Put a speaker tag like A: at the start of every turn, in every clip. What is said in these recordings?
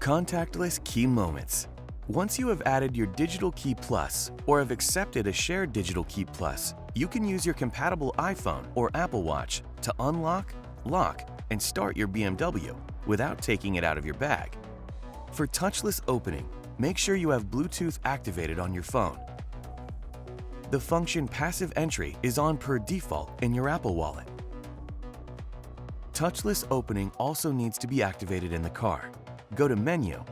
A: Contactless key moments. Once you have added your Digital Key Plus or have accepted a shared Digital Key Plus, you can use your compatible iPhone or Apple Watch to unlock, lock, and start your BMW without taking it out of your bag. For touchless opening, make sure you have Bluetooth activated on your phone. The function Passive Entry is on per default in your Apple Wallet. Touchless opening also needs to be activated in the car. Go to Menu,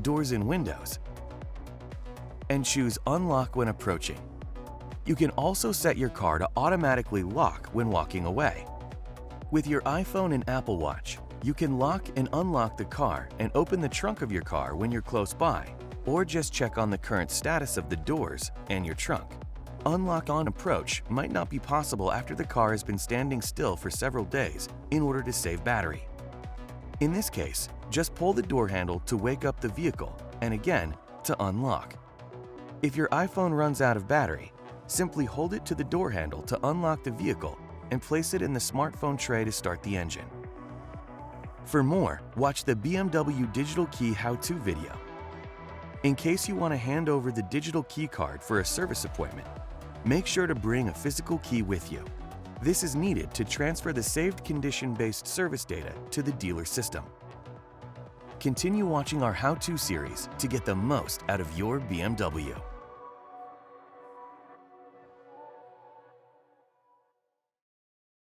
A: Doors and Windows, and choose Unlock when approaching. You can also set your car to automatically lock when walking away. With your iPhone and Apple Watch, you can lock and unlock the car and open the trunk of your car when you're close by, or just check on the current status of the doors and your trunk. Unlock on approach might not be possible after the car has been standing still for several days in order to save battery. In this case, just pull the door handle to wake up the vehicle and again to unlock. If your iPhone runs out of battery, simply hold it to the door handle to unlock the vehicle and place it in the smartphone tray to start the engine. For more, watch the BMW Digital Key How-To video. In case you want to hand over the digital key card for a service appointment, make sure to bring a physical key with you. This is needed to transfer the saved condition-based service data to the dealer system. Continue watching our How-To series to get the most out of your BMW.